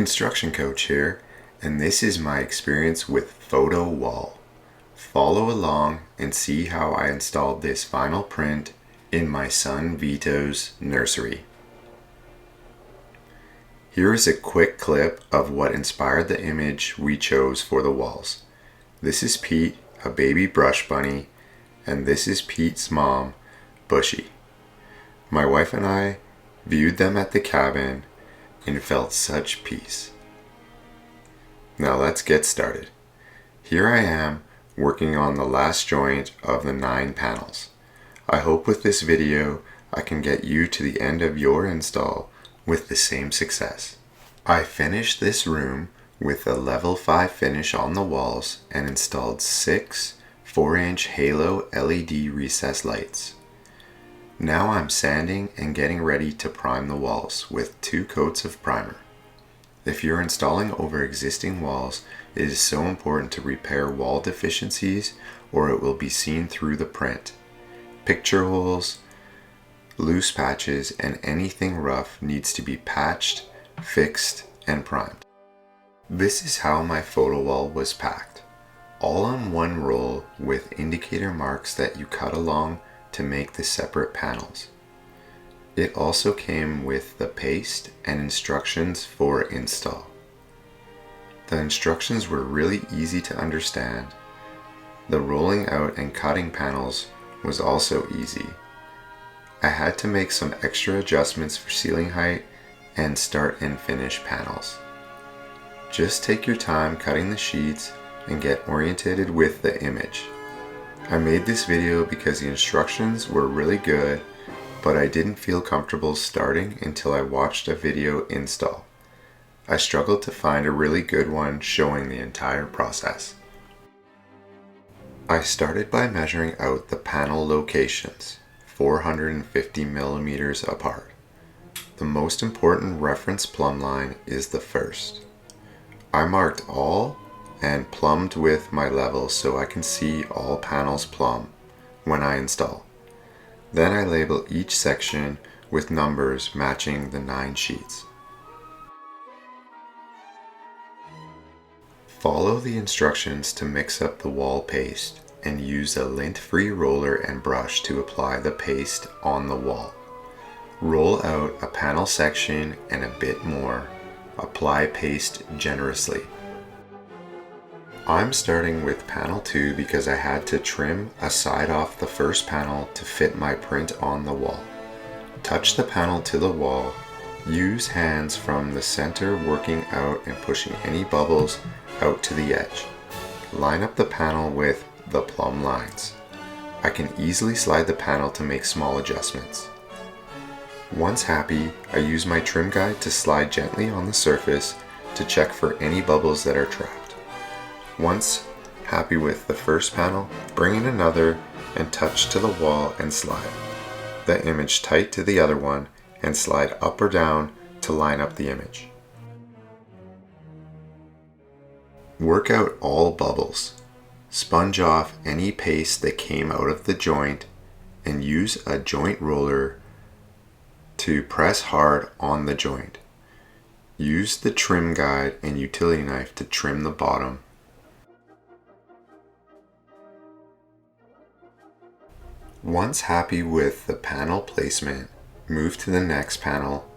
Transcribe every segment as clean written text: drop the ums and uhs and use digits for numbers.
Construction Coach here, and this is my experience with PHOTOWALL. Follow along and see how I installed this vinyl print in my son Vito's nursery. Here is a quick clip of what inspired the image we chose for the walls. This is Pete, a baby brush bunny, and this is Pete's mom, Bushy. My wife and I viewed them at the cabin and felt such peace. Now let's get started. Here I am working on the last joint of the 9 panels. I hope with this video I can get you to the end of your install with the same success. I finished this room with a level 5 finish on the walls and installed 6 4-inch halo LED recessed lights. Now I'm sanding and getting ready to prime the walls with 2 coats of primer. If you're installing over existing walls, it is so important to repair wall deficiencies or it will be seen through the print. Picture holes, loose patches, and anything rough needs to be patched, fixed, and primed. This is how my photo wall was packed. All on one roll with indicator marks that you cut along to make the separate panels. It also came with the paste and instructions for install. The instructions were really easy to understand. The rolling out and cutting panels was also easy. I had to make some extra adjustments for ceiling height and start and finish panels. Just take your time cutting the sheets and get oriented with the image. I made this video because the instructions were really good, but I didn't feel comfortable starting until I watched a video install. I struggled to find a really good one showing the entire process. I started by measuring out the panel locations, 450 millimeters apart. The most important reference plumb line is the first. I marked all and plumbed with my level so I can see all panels plumb when I install. Then I label each section with numbers matching the 9 sheets. Follow the instructions to mix up the wall paste and use a lint-free roller and brush to apply the paste on the wall. Roll out a panel section and a bit more. Apply paste generously. I'm starting with panel 2 because I had to trim a side off the first panel to fit my print on the wall. Touch the panel to the wall. Use hands from the center working out and pushing any bubbles out to the edge. Line up the panel with the plumb lines. I can easily slide the panel to make small adjustments. Once happy, I use my trim guide to slide gently on the surface to check for any bubbles that are trapped. Once happy with the first panel, bring in another and touch to the wall and slide the image tight to the other one and slide up or down to line up the image. Work out all bubbles. Sponge off any paste that came out of the joint and use a joint roller to press hard on the joint. Use the trim guide and utility knife to trim the bottom. Once happy with the panel placement, move to the next panel,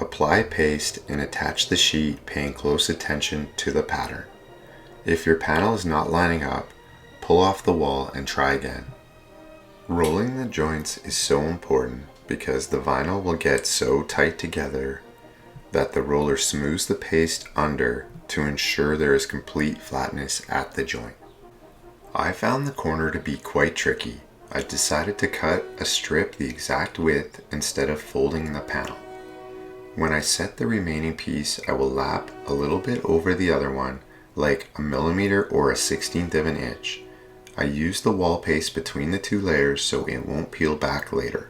apply paste and attach the sheet paying close attention to the pattern. If your panel is not lining up, pull off the wall and try again. Rolling the joints is so important because the vinyl will get so tight together that the roller smooths the paste under to ensure there is complete flatness at the joint. I found the corner to be quite tricky. I decided to cut a strip the exact width instead of folding the panel. When I set the remaining piece, I will lap a little bit over the other one, like a millimeter or a 1/16 of an inch. I use the wall paste between the 2 layers so it won't peel back later.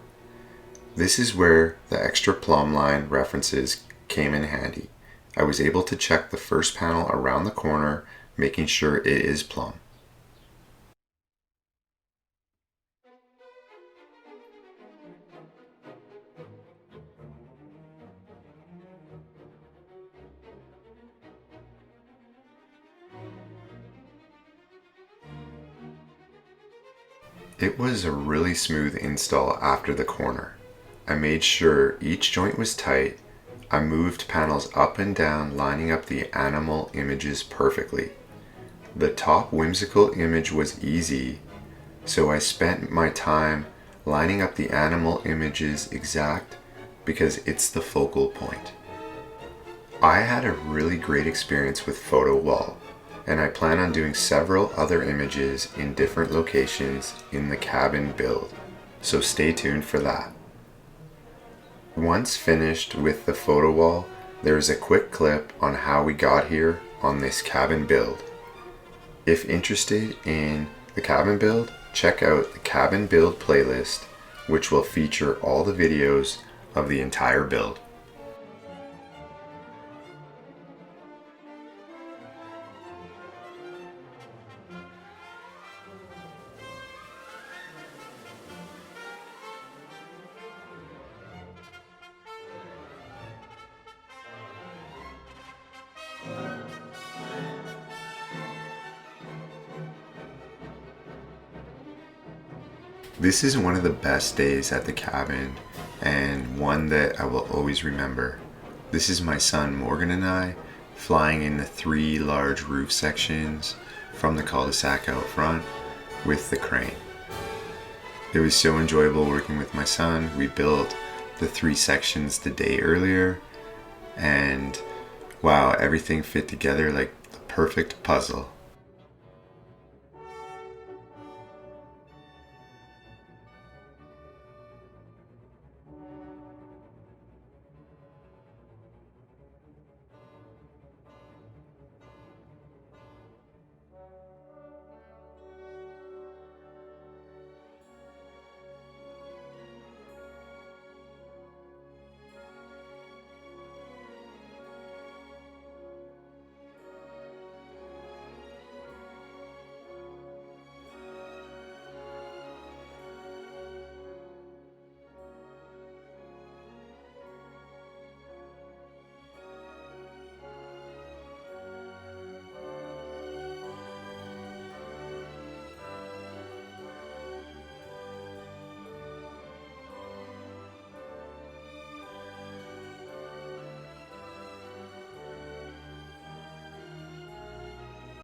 This is where the extra plumb line references came in handy. I was able to check the first panel around the corner, making sure it is plumb. It was a really smooth install after the corner. I made sure each joint was tight. I moved panels up and down, lining up the animal images perfectly. The top whimsical image was easy, so I spent my time lining up the animal images exact because it's the focal point. I had a really great experience with PHOTOWALL, and I plan on doing several other images in different locations in the cabin build, so stay tuned for that. Once finished with the PHOTOWALL, there is a quick clip on how we got here on this cabin build. If interested in the cabin build, check out the cabin build playlist, which will feature all the videos of the entire build. This is one of the best days at the cabin, and one that I will always remember. This is my son Morgan and I flying in the 3 large roof sections from the cul-de-sac out front with the crane. It was so enjoyable working with my son. We built the 3 sections the day earlier, and wow, everything fit together like the perfect puzzle.